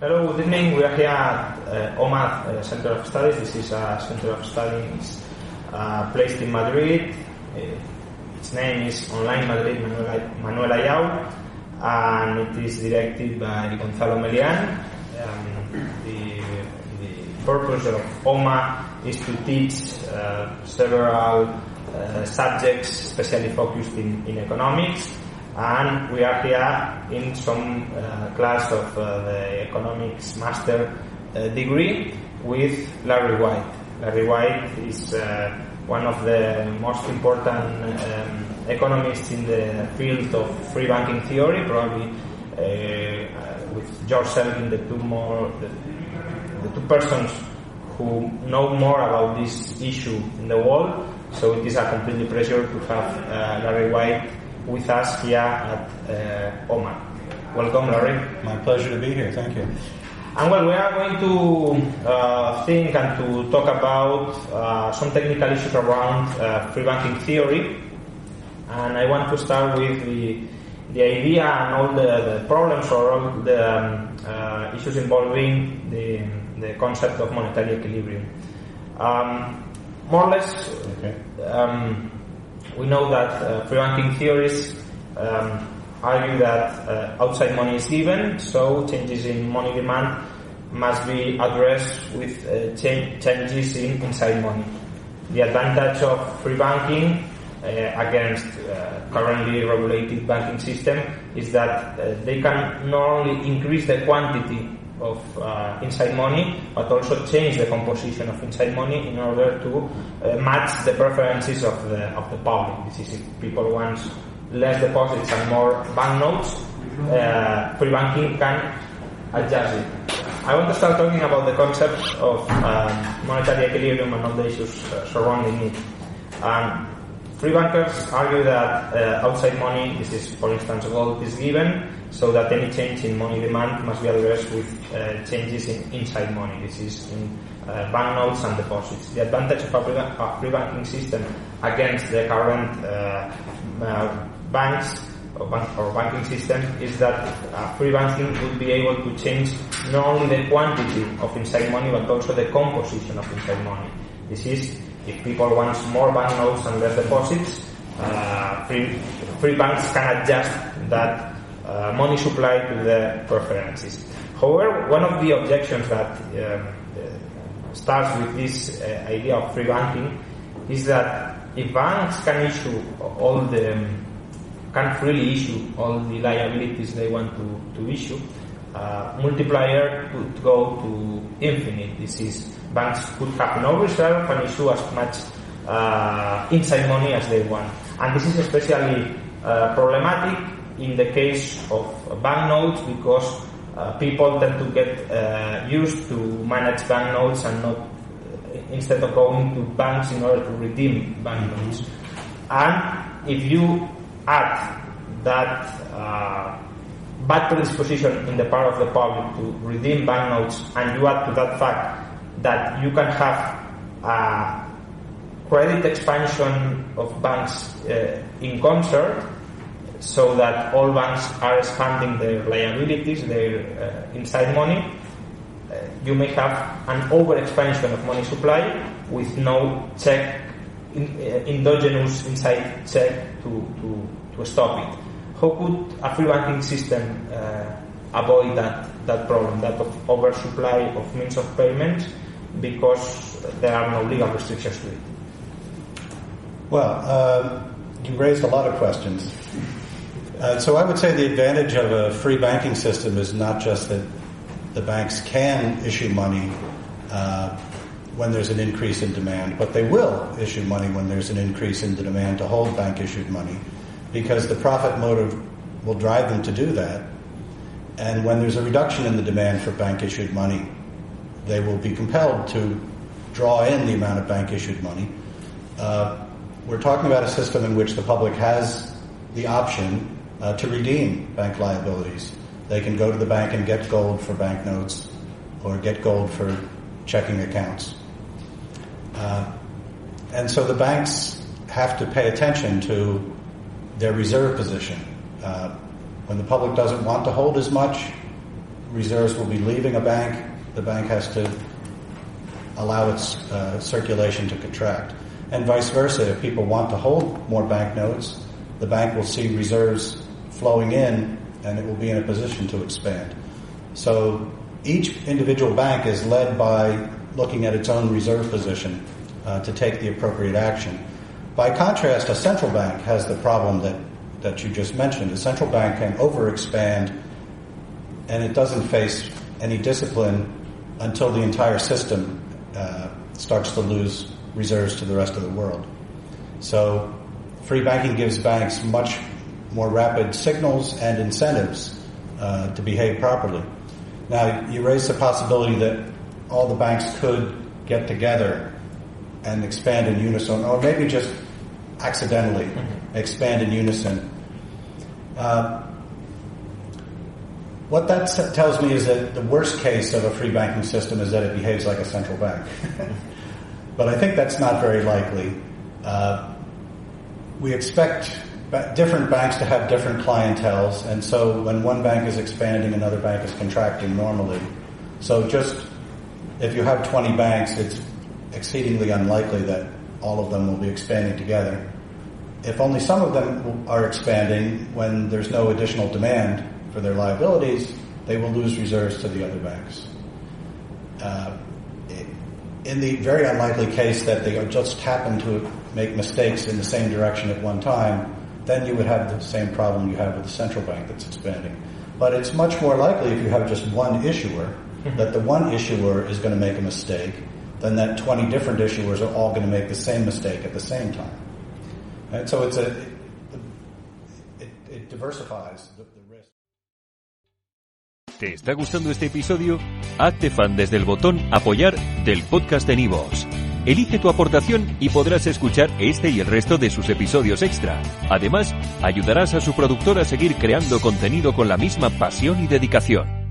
Hello, good evening. We are here at OMAD Center of Studies. This is a Center of Studies placed in Madrid. Its name is Online Madrid Manuel Ayau, and it is directed by Gonzalo Melian. The purpose of OMA is to teach several subjects specially focused in economics, and we are here in some class of the economics master degree with Larry White. Larry White is one of the most important economists in the field of free banking theory, probably with George Selgin, the two persons who know more about this issue in the world. So it is a complete pleasure to have Larry White with us here at OMA. Welcome, Larry. My pleasure to be here. Thank you. And well, we are going to think and to talk about some technical issues around free banking theory. And I want to start with the idea and all the problems or all the issues involving the concept of monetary equilibrium. More or less, okay. We know that free banking theories argue that outside money is given, so changes in money demand must be addressed with changes in inside money. The advantage of free banking against currently regulated banking system is that they can not only increase the quantity of inside money, but also change the composition of inside money in order to match the preferences of the public. This is if people want less deposits and more banknotes, free banking can adjust it. I want to start talking about the concept of monetary equilibrium and all the issues surrounding it. Free bankers argue that outside money, this is for instance gold, is given, so that any change in money demand must be addressed with changes in inside money. This is in banknotes and deposits. The advantage of a free banking system against the current banks or banking system is that free banking would be able to change not only the quantity of inside money but also the composition of inside money. This is if people want more banknotes and less deposits, free banks can adjust that money supply to the preferences. However, one of the objections that starts with this idea of free banking is that if banks can freely issue all the liabilities they want to issue, multiplier could go to infinite. This is, banks could have no reserve and issue as much inside money as they want. And this is especially problematic in the case of banknotes because people tend to get used to manage banknotes and not instead of going to banks in order to redeem banknotes. And if you add that bad predisposition in the part of the public to redeem banknotes, and you add to that fact that you can have a credit expansion of banks in concert, so that all banks are expanding their liabilities, their inside money, you may have an over-expansion of money supply with no check, endogenous inside check to stop it. How could a free banking system avoid that problem, that of oversupply of means of payment, because there are no legal restrictions to it? Well, you raised a lot of questions. So I would say the advantage of a free banking system is not just that the banks can issue money when there's an increase in demand, but they will issue money when there's an increase in the demand to hold bank-issued money, because the profit motive will drive them to do that. And when there's a reduction in the demand for bank-issued money, they will be compelled to draw in the amount of bank-issued money. We're talking about a system in which the public has the option to redeem bank liabilities. They can go to the bank and get gold for banknotes or get gold for checking accounts. And so the banks have to pay attention to their reserve position. When the public doesn't want to hold as much, reserves will be leaving a bank, the bank has to allow its circulation to contract. And vice versa, if people want to hold more banknotes, the bank will see reserves flowing in and it will be in a position to expand. So each individual bank is led by looking at its own reserve position to take the appropriate action. By contrast, a central bank has the problem that you just mentioned. A central bank can overexpand and it doesn't face any discipline until the entire system starts to lose reserves to the rest of the world. So free banking gives banks much more rapid signals and incentives to behave properly. Now, you raise the possibility that all the banks could get together and expand in unison, or maybe just accidentally expand in unison. What that tells me is that the worst case of a free banking system is that it behaves like a central bank. But I think that's not very likely. We expect different banks to have different clienteles, and so when one bank is expanding, another bank is contracting normally. So just if you have 20 banks, it's exceedingly unlikely that all of them will be expanding together. If only some of them are expanding when there's no additional demand for their liabilities, they will lose reserves to the other banks. In the very unlikely case that they just happen to make mistakes in the same direction at one time, then you would have the same problem you have with the central bank that's expanding. But it's much more likely if you have just one issuer, that the one issuer is going to make a mistake, than that 20 different issuers are all going to make the same mistake at the same time. And so it diversifies the risk. ¿Te está gustando este episodio? Hazte fan desde el botón Apoyar del podcast de Nivos. Elige tu aportación y podrás escuchar este y el resto de sus episodios extra. Además, ayudarás a su productor a seguir creando contenido con la misma pasión y dedicación.